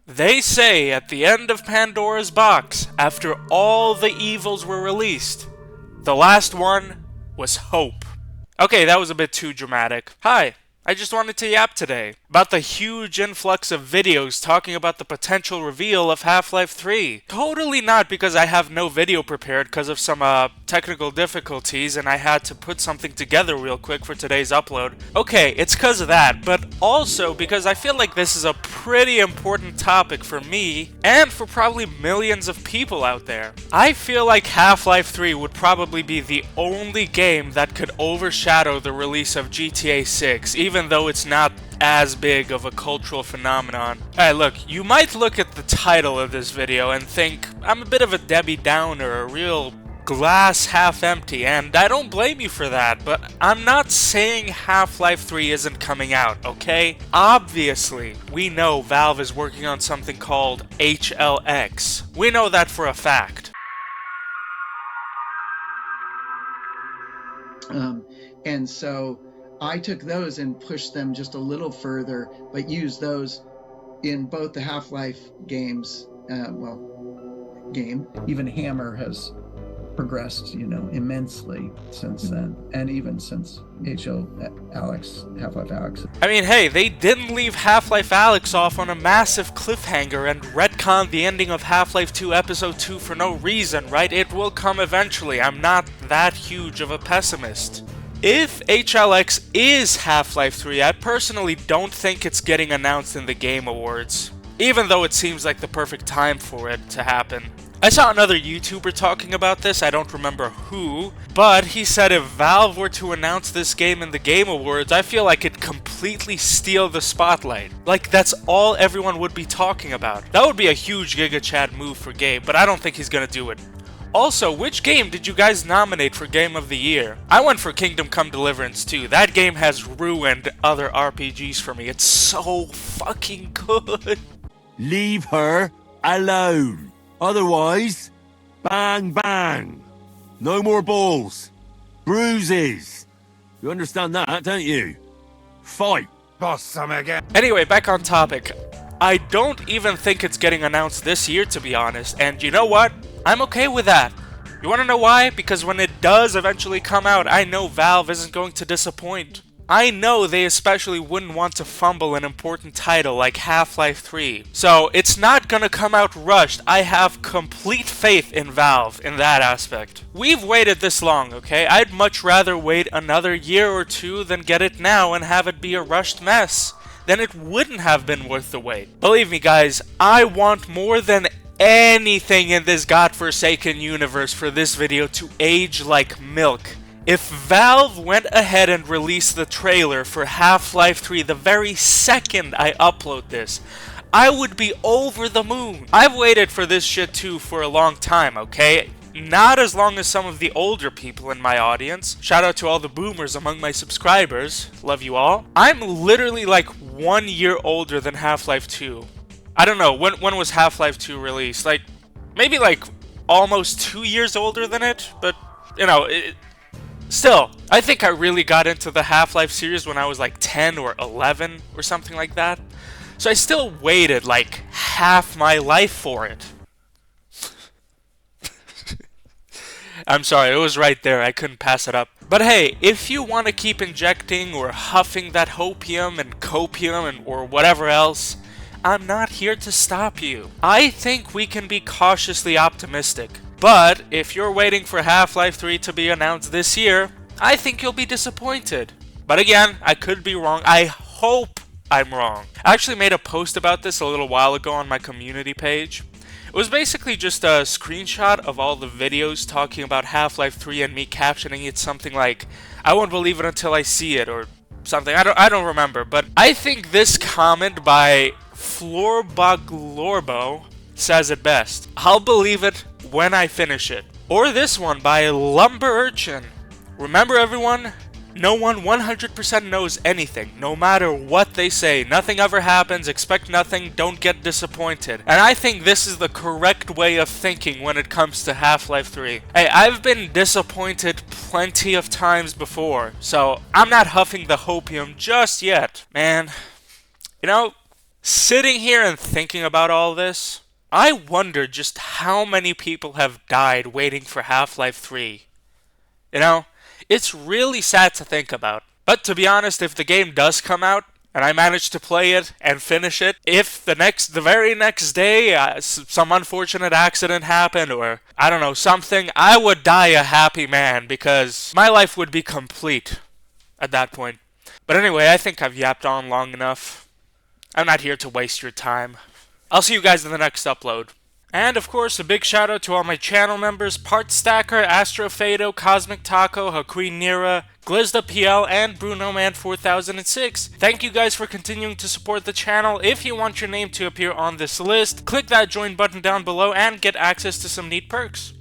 They say at the end of Pandora's box, after all the evils were released, the last one was hope. Okay, that was a bit too dramatic. Hi, I just wanted to yap today about the huge influx of videos talking about the potential reveal of Half-Life 3. Totally not because I have no video prepared because of some technical difficulties and I had to put something together real quick for today's upload. Okay, it's because of that, but also because I feel like this is a pretty important topic for me and for probably millions of people out there. I feel like Half-Life 3 would probably be the only game that could overshadow the release of GTA 6, even though it's not as big of a cultural phenomenon. Alright, look, you might look at the title of this video and think I'm a bit of a Debbie Downer, a real glass half empty, and I don't blame you for that, but I'm not saying Half-Life 3 isn't coming out, okay? Obviously, we know Valve is working on something called HLX. We know that for a fact. And so I took those and pushed them just a little further, but used those in both the Half-Life games, Even Hammer has progressed, immensely since then, and even since Half-Life Alyx. I mean, hey, they didn't leave Half-Life Alyx off on a massive cliffhanger and retcon the ending of Half-Life 2 Episode 2 for no reason, right? It will come eventually. I'm not that huge of a pessimist. If HLX is Half-Life 3, I personally don't think it's getting announced in the Game Awards, even though it seems like the perfect time for it to happen. I saw another YouTuber talking about this, I don't remember who, but he said if Valve were to announce this game in the Game Awards, I feel like it'd completely steal the spotlight. Like, that's all everyone would be talking about. That would be a huge Giga Chad move for Gabe, but I don't think he's gonna do it. Also, which game did you guys nominate for Game of the Year? I went for Kingdom Come Deliverance 2. That game has ruined other RPGs for me. It's so fucking good. Leave her alone. Otherwise, bang bang. No more balls. Bruises. You understand that, don't you? Fight. Boss some again. Anyway, back on topic. I don't even think it's getting announced this year, to be honest. And you know what? I'm okay with that. You wanna know why? Because when it does eventually come out, I know Valve isn't going to disappoint. I know they especially wouldn't want to fumble an important title like Half-Life 3. So, it's not gonna come out rushed. I have complete faith in Valve in that aspect. We've waited this long, okay? I'd much rather wait another year or two than get it now and have it be a rushed mess. Then it wouldn't have been worth the wait. Believe me guys, I want more than anything in this godforsaken universe for this video to age like milk. If Valve went ahead and released the trailer for Half-Life 3 the very second I upload this, I would be over the moon. I've waited for this shit too for a long time, okay? Not as long as some of the older people in my audience. Shout out to all the boomers among my subscribers. Love you all. I'm literally like 1 year older than Half-Life 2. I don't know, when was Half-Life 2 released? Like, maybe like almost 2 years older than it, but, still, I think I really got into the Half-Life series when I was like 10 or 11 or something like that. So I still waited like half my life for it. I'm sorry, it was right there, I couldn't pass it up. But hey, if you want to keep injecting or huffing that hopium and copium or whatever else, I'm not here to stop you. I think we can be cautiously optimistic. But if you're waiting for Half-Life 3 to be announced this year, I think you'll be disappointed. But again, I could be wrong. I hope I'm wrong. I actually made a post about this a little while ago on my community page. It was basically just a screenshot of all the videos talking about Half-Life 3 and me captioning it something like, I won't believe it until I see it, or something. I don't remember, but I think this comment by Florboglorbo says it best. I'll believe it when I finish it. Or this one by Lumber Urchin. Remember everyone, no one 100% knows anything, no matter what they say. Nothing ever happens, expect nothing, don't get disappointed. And I think this is the correct way of thinking when it comes to Half-Life 3. Hey, I've been disappointed plenty of times before, so I'm not huffing the hopium just yet. Man, Sitting here and thinking about all this, I wonder just how many people have died waiting for Half-Life 3. You know, it's really sad to think about. But to be honest, if the game does come out, and I manage to play it and finish it, if the very next day, some unfortunate accident happened, or I don't know, something, I would die a happy man, because my life would be complete at that point. But anyway, I think I've yapped on long enough. I'm not here to waste your time. I'll see you guys in the next upload. And of course, a big shout out to all my channel members, Partstacker, Astrofado, Cosmic Taco, Haqueen Nira, Glizda PL, and Bruno Man 4006. Thank you guys for continuing to support the channel. If you want your name to appear on this list, click that join button down below and get access to some neat perks.